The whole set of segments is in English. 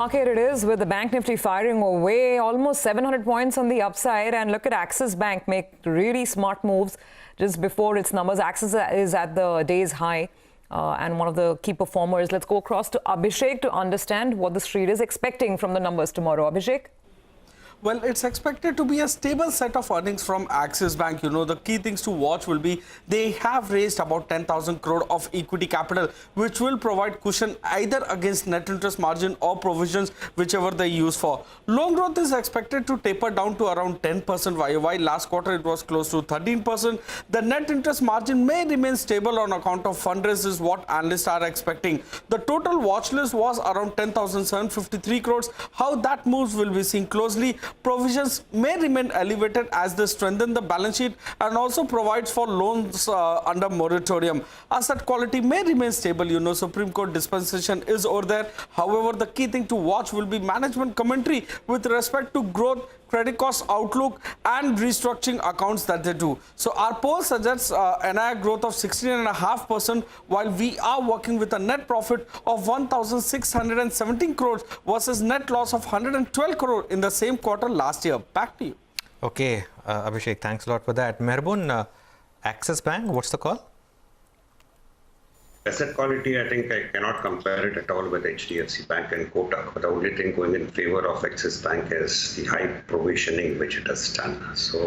Market it is with the Bank Nifty firing away almost 700 points on the upside, and look at Axis Bank make really smart moves just before its numbers. Axis is at the day's high and one of the key performers. Let's go across to Abhishek to understand what the street is expecting from the numbers tomorrow. Abhishek? Well, it's expected to be a stable set of earnings from Axis Bank. You know, the key things to watch will be they have raised about 10,000 crore of equity capital, which will provide cushion either against net interest margin or provisions, whichever they use for. Loan growth is expected to taper down to around 10% YOY. Last quarter, it was close to 13%. The net interest margin may remain stable on account of fundraise is what analysts are expecting. The total watch list was around 10,753 crores. How that moves will be seen closely. Provisions may remain elevated as they strengthen the balance sheet and also provides for loans under moratorium. Asset quality may remain stable. You know, Supreme Court dispensation is over there. However, the key thing to watch will be management commentary with respect to growth, credit cost outlook and restructuring accounts that they do. So our poll suggests NII growth of 16.5% while we are working with a net profit of 1,617 crores versus net loss of 112 crore in the same quarter last year. Back to you. Okay, Abhishek, thanks a lot for that. Mehrbun, Axis Bank, what's the call? Asset quality, I think I cannot compare it at all with HDFC Bank and Kotak. But the only thing going in favor of Axis Bank is the high provisioning which it has done. So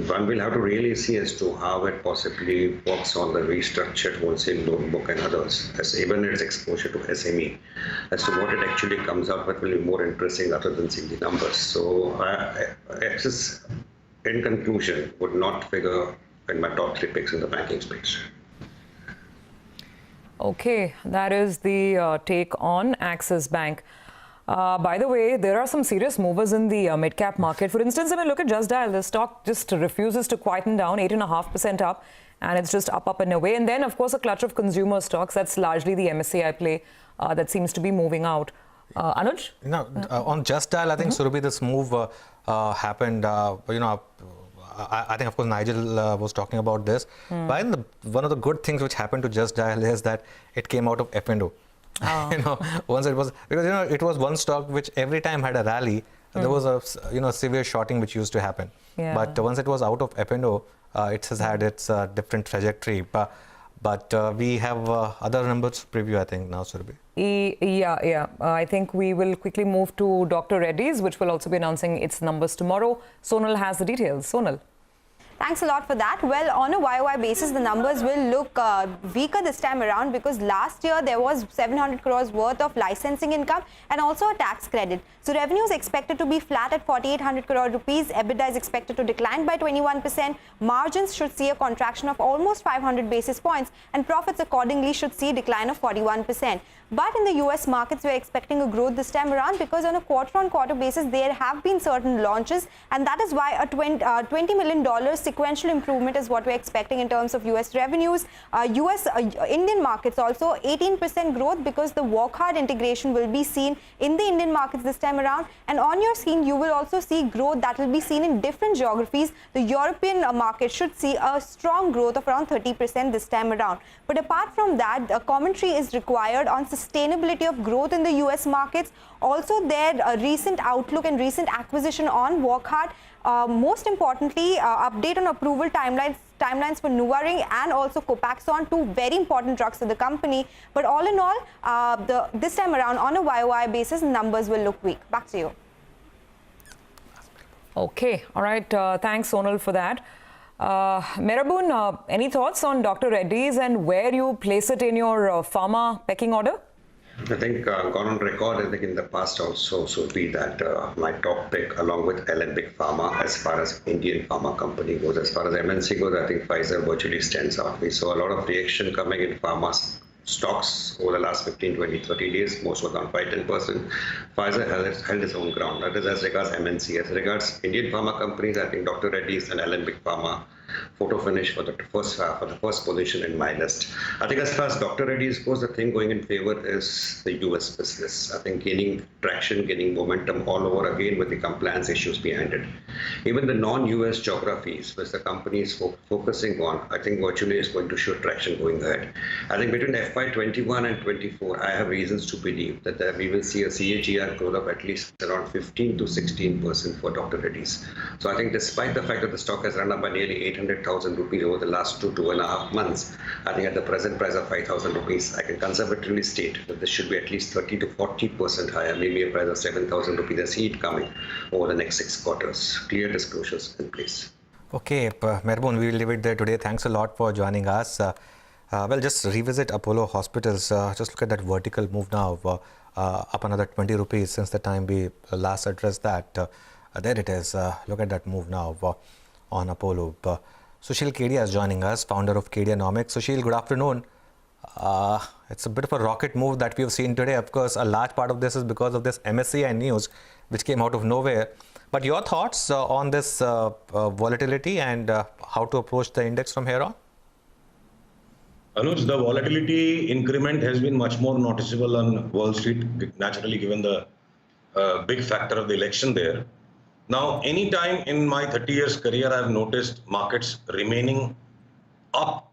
one will have to really see as to how it possibly works on the restructured wholesale loan book and others, as even its exposure to SME, as to what it actually comes out, what will be more interesting other than seeing the numbers. So Axis, in conclusion, would not figure in my top 3 picks in the banking space. Okay, that is the take on Axis Bank. By the way, there are some serious movers in the mid-cap market. For instance, I mean, look at Just Dial. The stock just refuses to quieten down, 8.5% up, and it's just up and away. And then, of course, a clutch of consumer stocks. That's largely the MSCI play that seems to be moving out. Anuj? No, on Just Dial, I think, Surabhi, this move happened, I think, of course, Nigel was talking about this. But one of the good things which happened to Just Dial is that it came out of F&O. Oh. Once it was, because, it was one stock which every time had a rally, there was a, severe shorting which used to happen. Yeah. But once it was out of F&O, it has had its different trajectory. But we have other numbers to preview, I think, now, Surabhi. Yeah. I think we will quickly move to Dr. Reddy's, which will also be announcing its numbers tomorrow. Sonal has the details. Sonal. Thanks a lot for that. Well, on a YOY basis, the numbers will look weaker this time around because last year there was 700 crores worth of licensing income and also a tax credit. So revenue is expected to be flat at 4,800 crore rupees. EBITDA is expected to decline by 21%. Margins should see a contraction of almost 500 basis points and profits accordingly should see a decline of 41%. But in the US markets, we're expecting a growth this time around because on a quarter-on-quarter basis, there have been certain launches, and that is why a $20 million sequential improvement is what we're expecting in terms of US revenues. Indian markets also 18% growth because the Walk-Hard integration will be seen in the Indian markets this time around. And on your screen, you will also see growth that will be seen in different geographies. The European market should see a strong growth of around 30% this time around. But apart from that, a commentary is required on sustainability of growth in the US markets, also their recent outlook and recent acquisition on Walk-Hard. Most importantly, update on approval timelines for NuvaRing and also Copaxone, 2 very important drugs for the company. But all in all, this time around on a YOY basis, numbers will look weak. Back to you. Okay, all right. Thanks, Sonal, for that. Mehrbun, any thoughts on Dr. Reddy's and where you place it in your pharma pecking order? I think gone on record, I think in the past also should be that my top pick along with Alembic Pharma as far as Indian pharma company goes. As far as MNC goes, I think Pfizer virtually stands out. We saw a lot of reaction coming in pharma stocks over the last 15, 20, 30 days, most were down by 10%. Pfizer held its own ground. That is as regards MNC. As regards Indian pharma companies, I think Dr. Reddy's and Alembic Pharma photo finish for the first position in my list. I think as far as Dr. Reddy's goes, the thing going in favor is the US business. I think gaining traction, gaining momentum all over again with the compliance issues behind it. Even the non-US geographies, which the company is focusing on, I think virtually is going to show traction going ahead. I think between FY21 and 24, I have reasons to believe that we will see a CAGR growth of at least around 15 to 16% for Dr. Reddy's. So I think despite the fact that the stock has run up by nearly 800,000 rupees over the last 2.5 months, I think at the present price of 5,000 rupees, I can conservatively state that this should be at least 30 to 40% higher, maybe a price of 7,000 rupees. I see it coming over the next 6 quarters. Clear disclosures in place. Okay, Mehrbon, we will leave it there today. Thanks a lot for joining us. Well, just revisit Apollo Hospitals. Just look at that vertical move now, up another 20 rupees since the time we last addressed that. There it is. Look at that move now on Apollo. Sushil Kedia is joining us, founder of Kedianomics. Sushil, good afternoon. It's a bit of a rocket move that we have seen today. Of course, a large part of this is because of this MSCI news, which came out of nowhere. But your thoughts on this volatility and how to approach the index from here on? Anuj, the volatility increment has been much more noticeable on Wall Street, naturally given the big factor of the election there. Now, any time in my 30 years career, I've noticed markets remaining up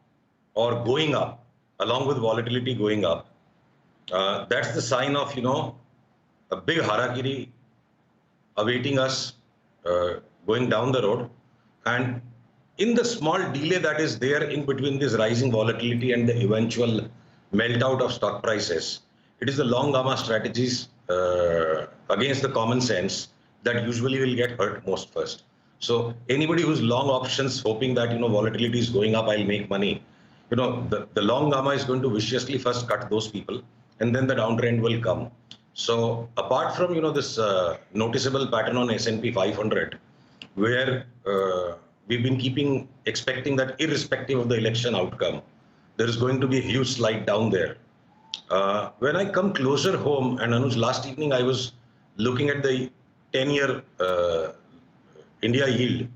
or going up, along with volatility going up. That's the sign of, a big harakiri awaiting us going down the road. And in the small delay that is there in between this rising volatility and the eventual melt out of stock prices, it is the long gamma strategies against the common sense that usually will get hurt most first. So anybody who's long options hoping that, volatility is going up, I'll make money. The long gamma is going to viciously first cut those people and then the downtrend will come. So apart from, this noticeable pattern on S&P 500, where we've been expecting that irrespective of the election outcome, there is going to be a huge slide down there. When I come closer home, and Anuj, last evening I was looking at the 10-year India yield,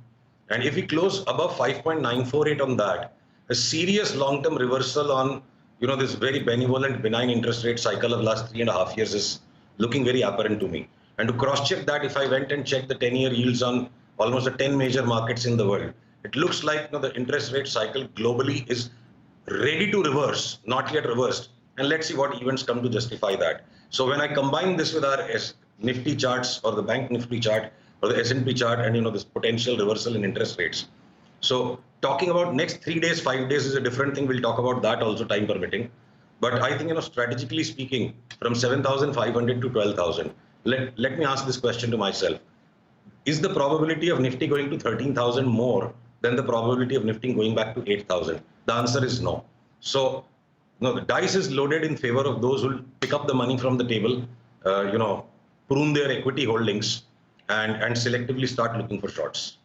and if we close above 5.948 on that, a serious long-term reversal on this very benevolent, benign interest rate cycle of last 3.5 years is looking very apparent to me. And to cross-check that, if I went and checked the 10-year yields on almost the 10 major markets in the world, it looks like the interest rate cycle globally is ready to reverse, not yet reversed. And let's see what events come to justify that. So when I combine this with our Nifty charts or the Bank Nifty chart or the S&P chart and this potential reversal in interest rates. So talking about next 3 days, 5 days is a different thing. We'll talk about that also, time permitting. But I think, strategically speaking, from 7,500 to 12,000, let me ask this question to myself. Is the probability of Nifty going to 13,000 more than the probability of Nifty going back to 8,000? The answer is no. So, the dice is loaded in favor of those who will pick up the money from the table, prune their equity holdings and selectively start looking for shorts.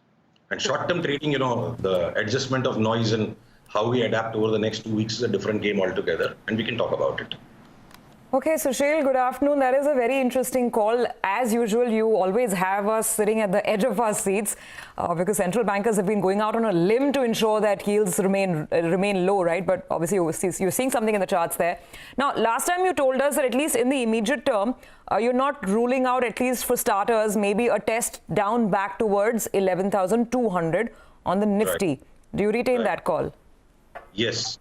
And short-term trading, the adjustment of noise and how we adapt over the next 2 weeks is a different game altogether, and we can talk about it. Okay, Sushil, good afternoon. That is a very interesting call. As usual, you always have us sitting at the edge of our seats because central bankers have been going out on a limb to ensure that yields remain low, right? But obviously, you're seeing something in the charts there. Now, last time you told us that at least in the immediate term, you're not ruling out, at least for starters, maybe a test down back towards 11,200 on the Nifty. Right. Do you retain that call? Yes.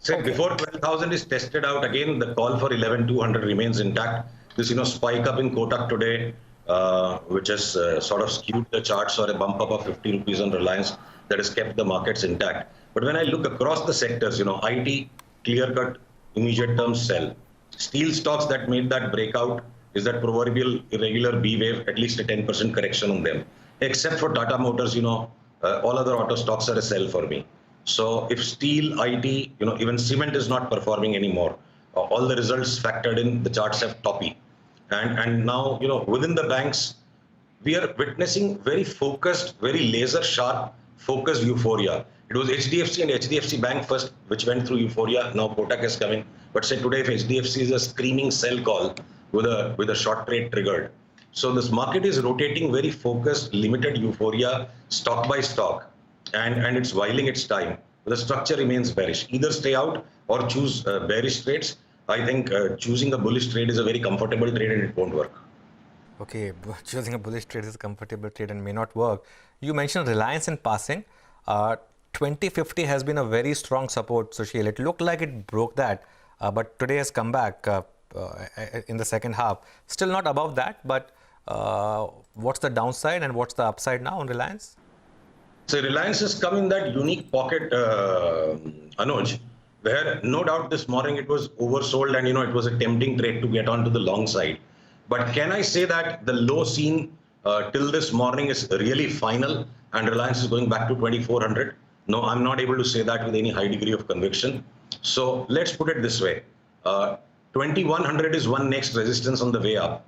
So before 12,000 is tested out, again, the call for 11,200 remains intact. This, spike up in Kotak today, which has sort of skewed the charts, or a bump up of 50 rupees on Reliance, that has kept the markets intact. But when I look across the sectors, IT, clear-cut, immediate term sell. Steel stocks that made that breakout is that proverbial irregular B wave, at least a 10% correction on them. Except for Tata Motors, all other auto stocks are a sell for me. So if steel, IT, even cement is not performing anymore, all the results factored in, the charts have toppy. And now, within the banks, we are witnessing very focused, very laser sharp, focused euphoria. It was HDFC and HDFC Bank first, which went through euphoria. Now Kotak is coming. But say today, if HDFC is a screaming sell call with a short trade triggered. So this market is rotating very focused, limited euphoria, stock by stock. and it's whiling its time. The structure remains bearish. Either stay out or choose bearish trades. I think choosing a bullish trade is a very comfortable trade and it won't work. Okay, choosing a bullish trade is a comfortable trade and may not work. You mentioned Reliance in passing. 2050 has been a very strong support, Sushil. It looked like it broke that, but today has come back in the second half. Still not above that, but what's the downside and what's the upside now on Reliance? So Reliance has come in that unique pocket, Anuj, where no doubt this morning it was oversold and it was a tempting trade to get onto the long side. But can I say that the low seen till this morning is really final and Reliance is going back to 2400? No, I'm not able to say that with any high degree of conviction. So let's put it this way. 2100 is one next resistance on the way up.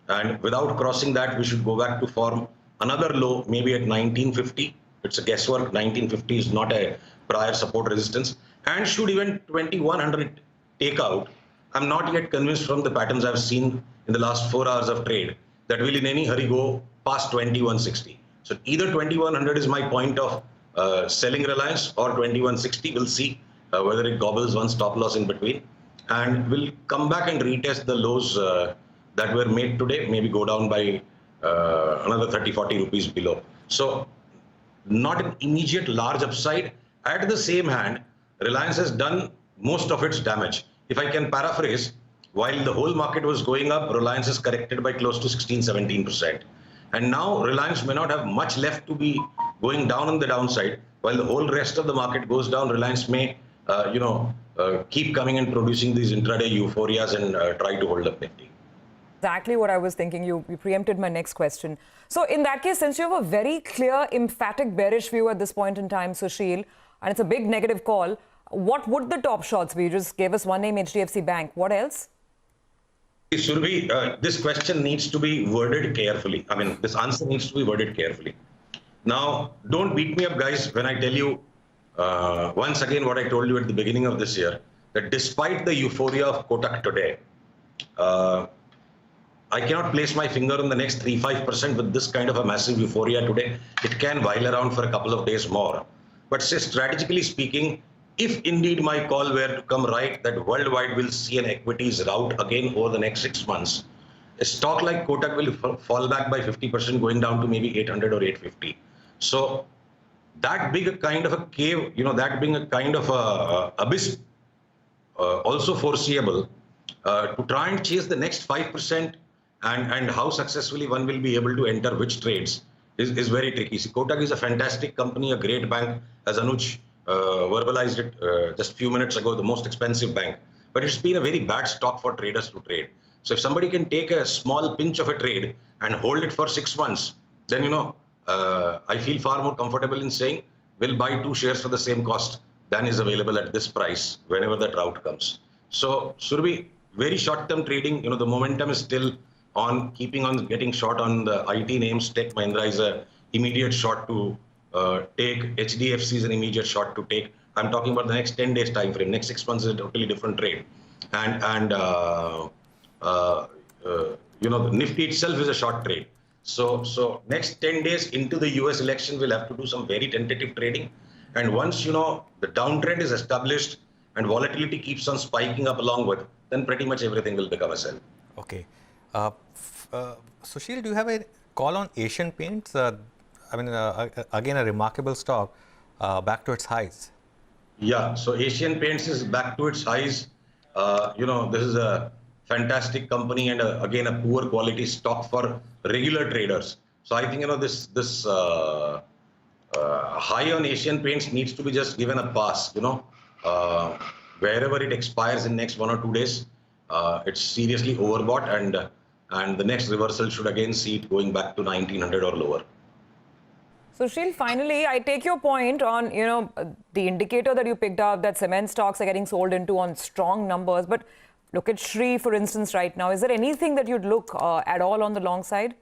And without crossing that, we should go back to form another low, maybe at 1950. It's a guesswork. 1950 is not a prior support resistance. And should even 2100 take out, I'm not yet convinced from the patterns I've seen in the last 4 hours of trade that will in any hurry go past 2160. So either 2100 is my point of selling Reliance or 2160. We'll see whether it gobbles one stop loss in between. And we'll come back and retest the lows that were made today, maybe go down by another 30-40 rupees below. So not an immediate large upside. At the same hand, Reliance has done most of its damage. If I can paraphrase, while the whole market was going up, Reliance is corrected by close to 16-17%. And now Reliance may not have much left to be going down on the downside. While the whole rest of the market goes down, Reliance may, keep coming and producing these intraday euphorias and try to hold up Nifty. Exactly what I was thinking. You preempted my next question. So in that case, since you have a very clear, emphatic bearish view at this point in time, Sushil, and it's a big negative call, what would the top shots be? You just gave us one name, HDFC Bank. What else? Surabhi, this question needs to be worded carefully. I mean, this answer needs to be worded carefully. Now, don't beat me up, guys, when I tell you once again what I told you at the beginning of this year, that despite the euphoria of Kotak today, I cannot place my finger on the next 3-5% with this kind of a massive euphoria today. It can while around for a couple of days more. But say, strategically speaking, if indeed my call were to come right, that worldwide will see an equities rout again over the next 6 months, a stock like Kotak will fall back by 50%, going down to maybe 800 or 850. So that big a kind of a cave, that being a kind of a abyss, also foreseeable, to try and chase the next 5% and how successfully one will be able to enter which trades is very tricky. See, Kotak is a fantastic company, a great bank, as Anuj verbalized it just a few minutes ago, the most expensive bank. But it's been a very bad stock for traders to trade. So if somebody can take a small pinch of a trade and hold it for 6 months, then, I feel far more comfortable in saying we'll buy 2 shares for the same cost than is available at this price whenever that route comes. So, Surabhi, very short-term trading, the momentum is still on, keeping on getting short on the IT names. Tech Mahindra is an immediate short to take. HDFC is an immediate short to take. I'm talking about the next 10 days time frame. Next 6 months is a totally different trade. And the Nifty itself is a short trade. So next 10 days into the US election, we'll have to do some very tentative trading. And once, the downtrend is established and volatility keeps on spiking up along with, then pretty much everything will become a sell. Okay. Sushil, do you have a call on Asian Paints? Again, a remarkable stock, back to its highs. Yeah, so Asian Paints is back to its highs. This is a fantastic company and again a poor quality stock for regular traders. So I think this high on Asian Paints needs to be just given a pass. Wherever it expires in next 1 or 2 days, it's seriously overbought, and the next reversal should again see it going back to 1900 or lower. Sushil, finally, I take your point on, the indicator that you picked up that cement stocks are getting sold into on strong numbers. But look at Shree, for instance, right now. Is there anything that you'd look at all on the long side?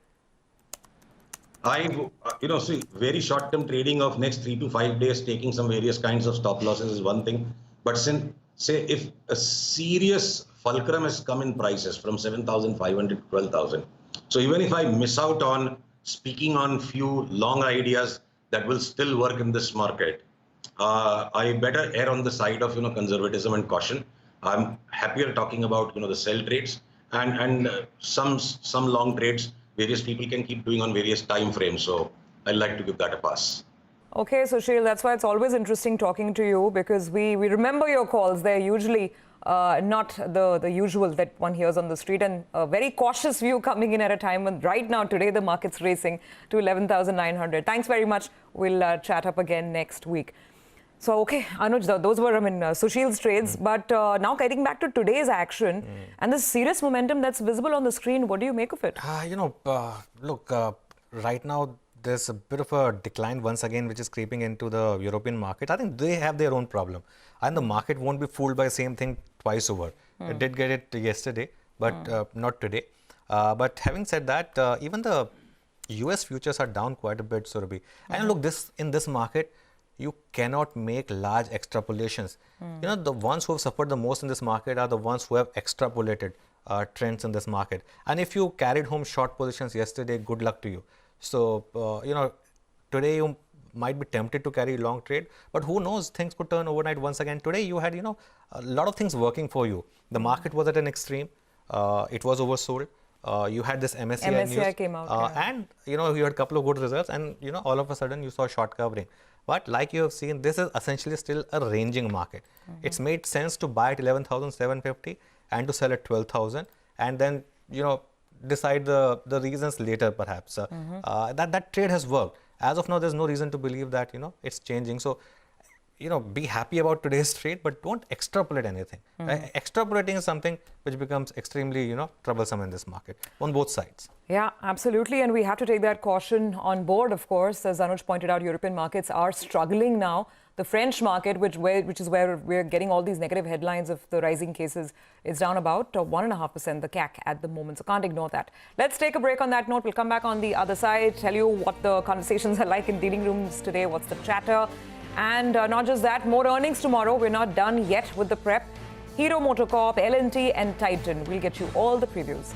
See, very short-term trading of next 3 to 5 days, taking some various kinds of stop losses is one thing. But say if a serious fulcrum has come in prices from 7,500 to 12,000. So even if I miss out on speaking on few long ideas that will still work in this market, I better err on the side of conservatism and caution. I'm happier talking about the sell trades and some long trades. Various people can keep doing on various time frames. So I'd like to give that a pass. Okay, Sushil, that's why it's always interesting talking to you, because we remember your calls. They're usually not the usual that one hears on the street, and a very cautious view coming in at a time when right now, today, the market's racing to 11,900. Thanks very much. We'll chat up again next week. So, okay, Anuj, those were, Sushil's trades. But now getting back to today's action and the serious momentum that's visible on the screen, what do you make of it? Look, right now, there's a bit of a decline once again, which is creeping into the European market. I think they have their own problem. And the market won't be fooled by the same thing twice over. It did get it yesterday, but not today. But having said that, even the US futures are down quite a bit, Surabhi. And look, in this market, you cannot make large extrapolations. The ones who have suffered the most in this market are the ones who have extrapolated trends in this market. And if you carried home short positions yesterday, good luck to you. So, today you might be tempted to carry long trade, but who knows, things could turn overnight once again. Today you had, a lot of things working for you. The market was at an extreme. It was oversold. You had this MSCI news. came out. And, you had a couple of good results, and, all of a sudden you saw short covering. But like you have seen, this is essentially still a ranging market. It's made sense to buy at 11,750 and to sell at 12,000, and then, decide the reasons later, perhaps. That trade has worked. As of now, there's no reason to believe that, it's changing. So, be happy about today's trade, but don't extrapolate anything. Extrapolating is something which becomes extremely, troublesome in this market on both sides. Yeah, absolutely. And we have to take that caution on board, of course. As Anuj pointed out, European markets are struggling now. The French market, which is where we're getting all these negative headlines of the rising cases, is down about 1.5%, the CAC at the moment. So can't ignore that. Let's take a break on that note. We'll come back on the other side, tell you what the conversations are like in dealing rooms today, what's the chatter. And not just that, more earnings tomorrow. We're not done yet with the prep. Hero MotoCorp, L&T and Titan. We'll get you all the previews.